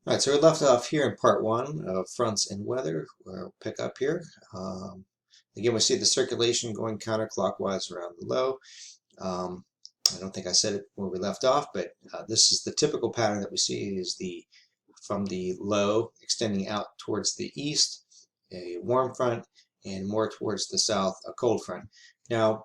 All right, so we left off here in part one of fronts and weather. We'll pick up here. Again, we see the circulation going counterclockwise around the low. I don't think I said it where we left off, but this is the typical pattern that we see is from the low extending out towards the east, a warm front, and more towards the south, a cold front. Now,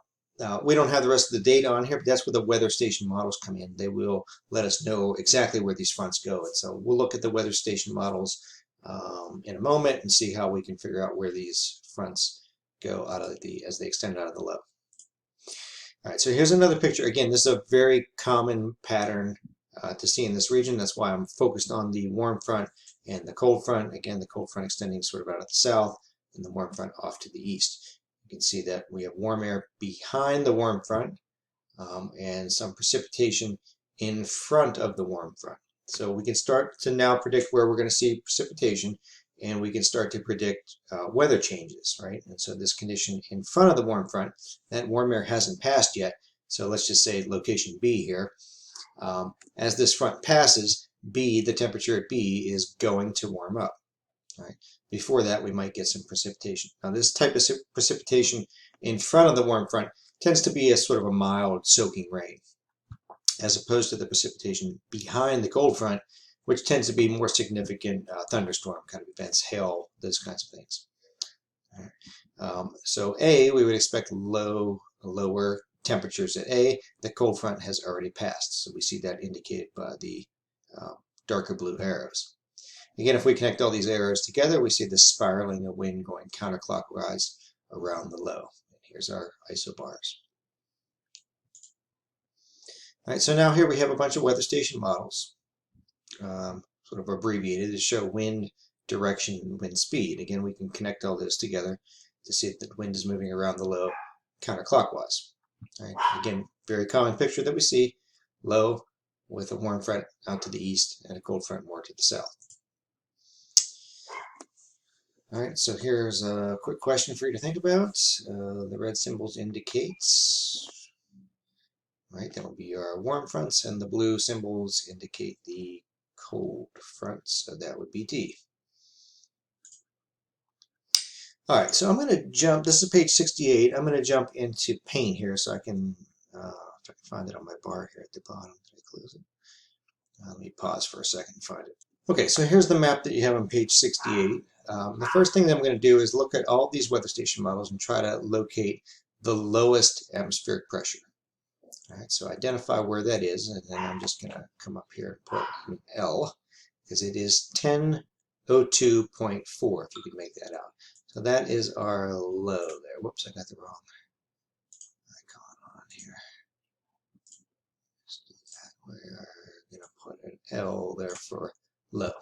we don't have the rest of the data on here, but that's where the weather station models come in. They will let us know exactly where these fronts go. And so we'll look at the weather station models in a moment and see how we can figure out where these fronts go out of as they extend out of the low. All right, so here's another picture. Again, this is a very common pattern to see in this region. That's why I'm focused on the warm front and the cold front. Again, the cold front extending sort of out of the south and the warm front off to the east. You can see that we have warm air behind the warm front and some precipitation in front of the warm front. So we can start to now predict where we're going to see precipitation, and we can start to predict weather changes, right? And so this condition in front of the warm front, that warm air hasn't passed yet. So let's just say location B here. As this front passes, B, the temperature at B is going to warm up. Right? Before that, we might get some precipitation. Now, this type of precipitation in front of the warm front tends to be a sort of a mild soaking rain, as opposed to the precipitation behind the cold front, which tends to be more significant thunderstorm kind of events, hail, those kinds of things. Right. So A, we would expect lower temperatures at A. The cold front has already passed, so we see that indicated by the darker blue arrows. Again, if we connect all these arrows together, we see the spiraling of wind going counterclockwise around the low. And here's our isobars. All right, so now here we have a bunch of weather station models, sort of abbreviated to show wind direction and wind speed. Again, we can connect all this together to see if the wind is moving around the low counterclockwise. All right, again, very common picture that we see, low with a warm front out to the east and a cold front more to the south. All right, so here's a quick question for you to think about. The red symbols indicates, right, that will be our warm fronts, and the blue symbols indicate the cold fronts, so that would be D. All right, so I'm going to jump, this is page 68, I'm going to jump into paint here so I can, if I can find it on my bar here at the bottom. Did I close it? Let me pause for a second and find it. Okay, so here's the map that you have on page 68. The first thing that I'm going to do is look at all these weather station models and try to locate the lowest atmospheric pressure. All right, so identify where that is, and then I'm just going to come up here and put an L, because it is 1002.4, if you can make that out. So that is our low there. Whoops, I got the wrong icon on here. Let's do that. We're going to put an L there for low.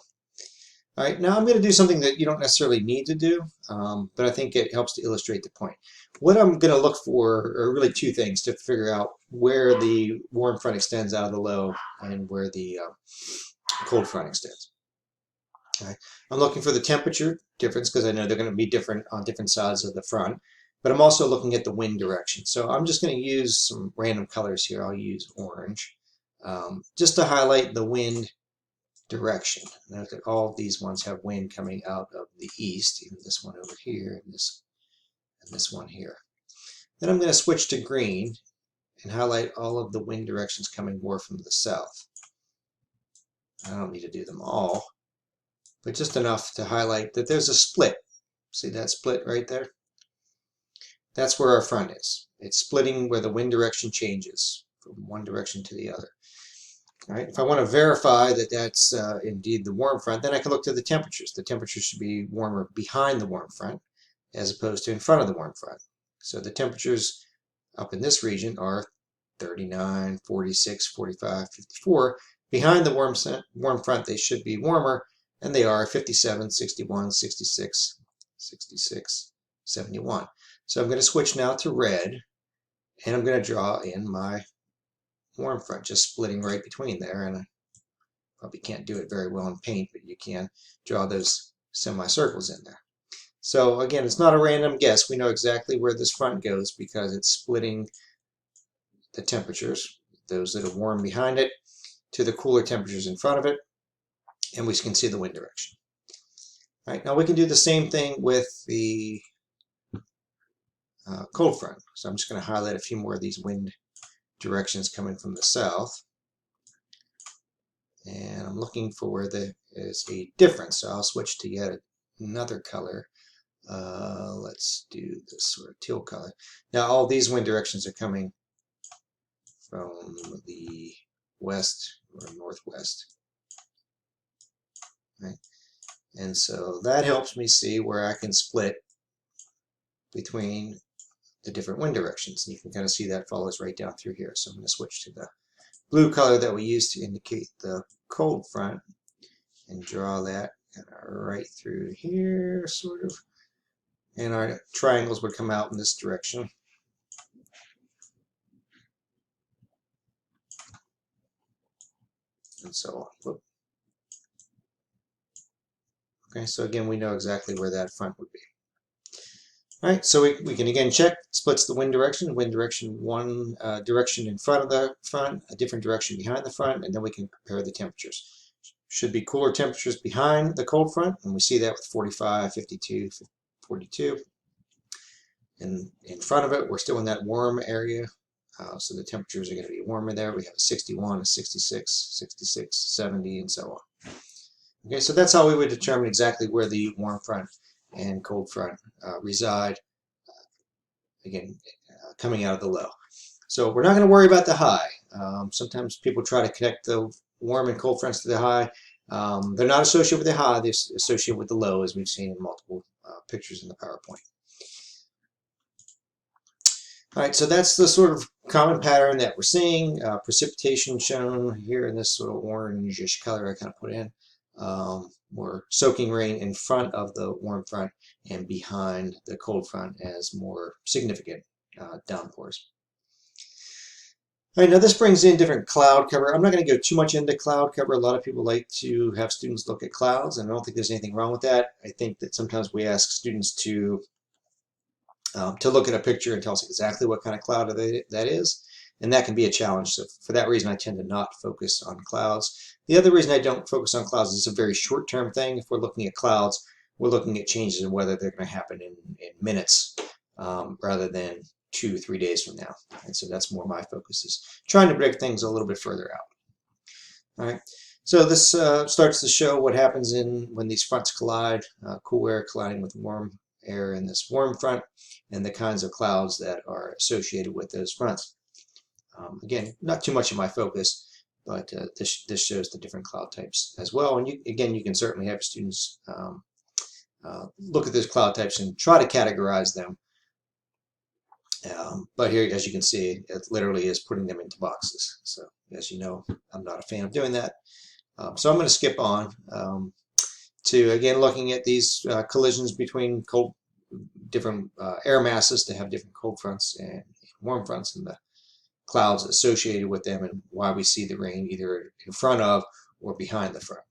All right, now I'm going to do something that you don't necessarily need to do, but I think it helps to illustrate the point. What I'm going to look for are really two things to figure out where the warm front extends out of the low and where the cold front extends. All right. I'm looking for the temperature difference because I know they're going to be different on different sides of the front, but I'm also looking at the wind direction. So I'm just going to use some random colors here. I'll use orange just to highlight the wind direction. Note that all of these ones have wind coming out of the east, even this one over here and this one here. Then I'm going to switch to green and highlight all of the wind directions coming more from the south. I don't need to do them all, but just enough to highlight that there's a split. See that split right there? That's where our front is. It's splitting where the wind direction changes from one direction to the other. All right, if I want to verify that that's indeed the warm front, then I can look to the temperatures. The temperatures should be warmer behind the warm front as opposed to in front of the warm front. So the temperatures up in this region are 39, 46, 45, 54. Behind the warm front, they should be warmer, and they are 57, 61, 66, 66, 71. So I'm going to switch now to red, and I'm going to draw in my warm front, just splitting right between there, and I probably can't do it very well in paint, but you can draw those semicircles in there. So again, it's not a random guess. We know exactly where this front goes because it's splitting the temperatures, those that are warm behind it, to the cooler temperatures in front of it. and we can see the wind direction. All right, now we can do the same thing with the cold front. So I'm just going to highlight a few more of these wind directions coming from the south. And I'm looking for where there is a difference. So I'll switch to yet another color. Let's do this sort of teal color. Now all these wind directions are coming from the west or northwest. Right? And so that helps me see where I can split between the different wind directions. And you can kind of see that follows right down through here. So I'm going to switch to the blue color that we use to indicate the cold front and draw that kind of right through here, sort of. And our triangles would come out in this direction. And so on. Whoop. Okay, so again, we know exactly where that front would be. All right, so we can again check, splits the wind direction one direction in front of the front, a different direction behind the front, and then we can compare the temperatures. Should be cooler temperatures behind the cold front, and we see that with 45, 52, 42. And in front of it, we're still in that warm area, so the temperatures are going to be warmer there. We have a 61, a 66, 66, 70, and so on. Okay, so that's how we would determine exactly where the warm front and cold front reside, again, coming out of the low. So we're not going to worry about the high. Sometimes people try to connect the warm and cold fronts to the high. They're not associated with the high, they're associated with the low, as we've seen in multiple pictures in the PowerPoint. All right, so that's the sort of common pattern that we're seeing. Precipitation shown here in this sort of orangish color I kind of put in. More soaking rain in front of the warm front and behind the cold front as more significant downpours. All right, now this brings in different cloud cover. I'm not going to go too much into cloud cover. A lot of people like to have students look at clouds, and I don't think there's anything wrong with that. I think that sometimes we ask students to look at a picture and tell us exactly what kind of cloud that is, and that can be a challenge. So for that reason, I tend to not focus on clouds. The other reason I don't focus on clouds is it's a very short-term thing. If we're looking at clouds, we're looking at changes in weather that are going to happen in minutes rather than 2 or 3 days from now. And so that's more my focus, is trying to predict things a little bit further out. All right. So this starts to show what happens when these fronts collide, cool air colliding with warm air in this warm front, and the kinds of clouds that are associated with those fronts. Again, not too much of my focus, but this shows the different cloud types as well. And again, you can certainly have students look at those cloud types and try to categorize them. But here, as you can see, it literally is putting them into boxes. So as you know, I'm not a fan of doing that. So I'm going to skip on to, again, looking at these collisions between different air masses to have different cold fronts and warm fronts, and the clouds associated with them, and why we see the rain either in front of or behind the front.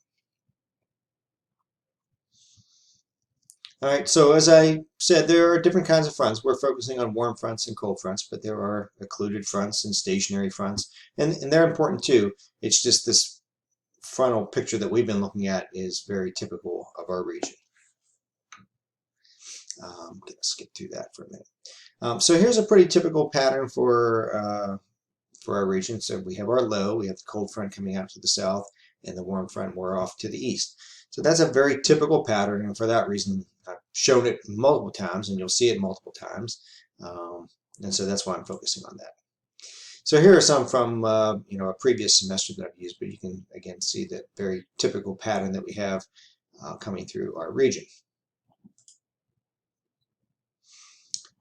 All right, so as I said, there are different kinds of fronts. We're focusing on warm fronts and cold fronts, but there are occluded fronts and stationary fronts, and they're important too. It's just this frontal picture that we've been looking at is very typical of our region. I'm going to skip through that for a minute. So here's a pretty typical pattern for our region. So we have our low, we have the cold front coming out to the south, and the warm front more off to the east. So that's a very typical pattern, and for that reason, I've shown it multiple times, and you'll see it multiple times. And so that's why I'm focusing on that. So here are some from a previous semester that I've used, but you can again see that very typical pattern that we have coming through our region.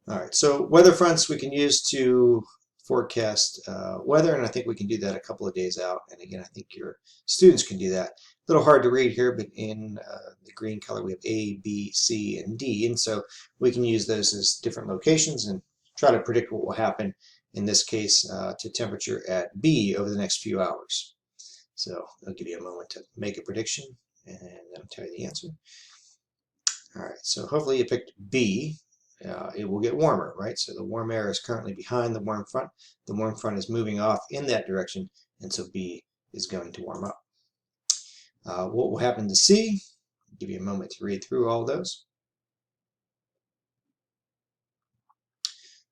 All right, so weather fronts we can use to forecast weather, and I think we can do that a couple of days out. And again, I think your students can do that. A little hard to read here, but in the green color we have A, B, C, and D, and so we can use those as different locations and try to predict what will happen, in this case, to temperature at B over the next few hours. So I'll give you a moment to make a prediction, and I'll tell you the answer. All right, so hopefully you picked B. It will get warmer, right? So the warm air is currently behind the warm front. The warm front is moving off in that direction, and so B is going to warm up. What will happen to C? I'll give you a moment to read through all those.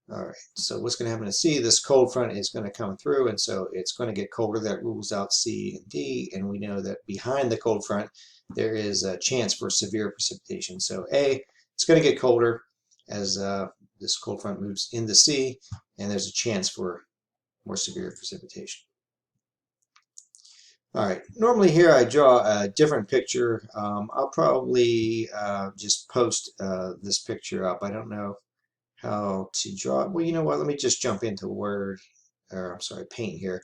All right, so what's going to happen to C? This cold front is going to come through, and so it's going to get colder. That rules out C and D, and we know that behind the cold front there is a chance for severe precipitation. So A, it's going to get colder as this cold front moves into C, and there's a chance for more severe precipitation. All right, normally here I draw a different picture. I'll probably just post this picture up. I don't know how to draw it. Well, you know what? Let me just jump into Word, or I'm sorry, Paint here,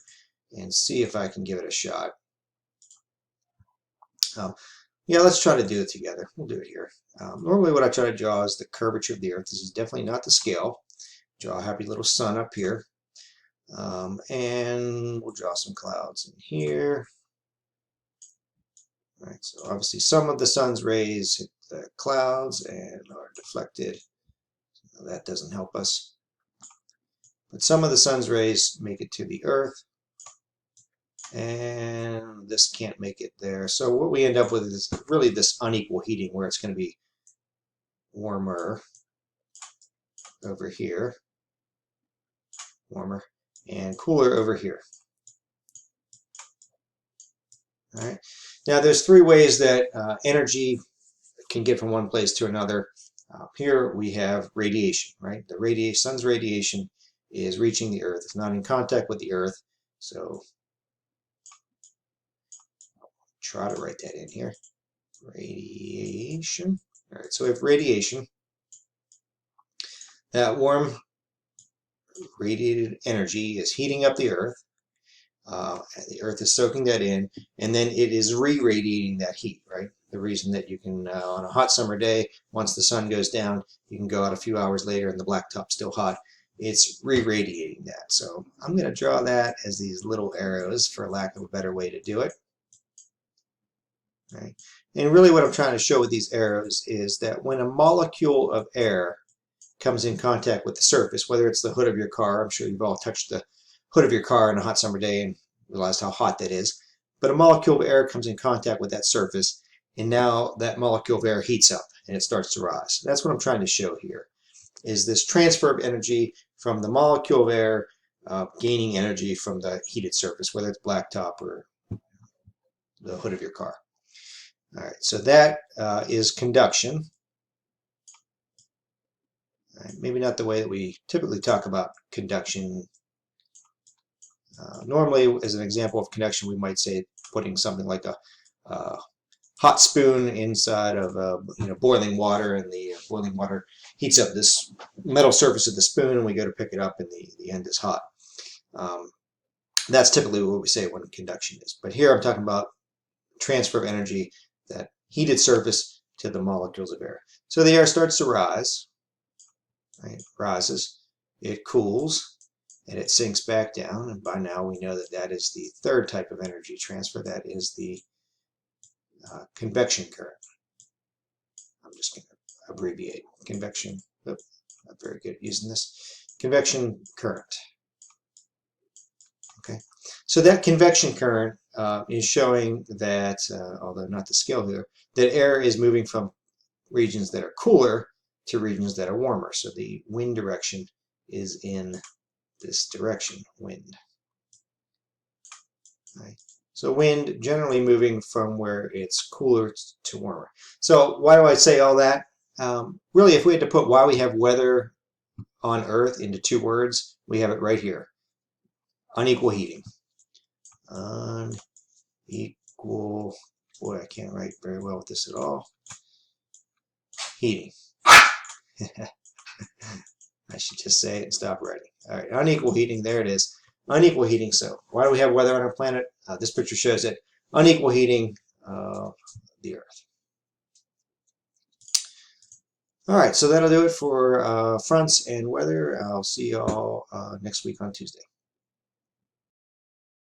and see if I can give it a shot. Yeah, let's try to do it together. We'll do it here. Normally what I try to draw is the curvature of the Earth. This is definitely not the scale. Draw a happy little sun up here. And we'll draw some clouds in here. All right, so obviously some of the sun's rays hit the clouds and are deflected. That doesn't help us. But some of the sun's rays make it to the Earth, and this can't make it there. So what we end up with is really this unequal heating, where it's going to be warmer over here, warmer, and cooler over here. All right. Now there's three ways that energy can get from one place to another. Here we have radiation, right? The sun's radiation is reaching the Earth. It's not in contact with the Earth, so I'll try to write that in here. Radiation. All right, so we have radiation. That warm radiated energy is heating up the Earth. And the Earth is soaking that in, and then it is re-radiating that heat, right? The reason that you can, on a hot summer day, once the sun goes down, you can go out a few hours later and the blacktop's still hot. It's re-radiating that. So I'm going to draw that as these little arrows, for lack of a better way to do it. Right? And really what I'm trying to show with these arrows is that when a molecule of air comes in contact with the surface, whether it's the hood of your car, I'm sure you've all touched the hood of your car on a hot summer day and realized how hot that is, but a molecule of air comes in contact with that surface, and now that molecule of air heats up and it starts to rise. That's what I'm trying to show here, is this transfer of energy from the molecule of air gaining energy from the heated surface, whether it's blacktop or the hood of your car. All right, so that is conduction. Right, maybe not the way that we typically talk about conduction. Normally, as an example of conduction, we might say putting something like a hot spoon inside of boiling water, and the boiling water heats up this metal surface of the spoon, and we go to pick it up, and the end is hot. That's typically what we say when conduction is. But here I'm talking about transfer of energy, that heated surface to the molecules of air. So the air starts to rise, right? It rises, it cools, and it sinks back down. And by now we know that that is the third type of energy transfer. That is the convection current. I'm just going to abbreviate convection. Oh, not very good at using this. Convection current. Okay, so that convection current is showing that, although not the scale here, that air is moving from regions that are cooler to regions that are warmer. So the wind direction is in this direction, wind. Right. So wind generally moving from where it's cooler to warmer. So why do I say all that? Really, if we had to put why we have weather on Earth into two words, we have it right here. Unequal heating. Unequal, boy, I can't write very well with this at all. Heating. I should just say it and stop writing. All right, unequal heating, there it is. Unequal heating. So why do we have weather on our planet? This picture shows it. Unequal heating of the Earth. All right, so that'll do it for fronts and weather. I'll see y'all next week on Tuesday.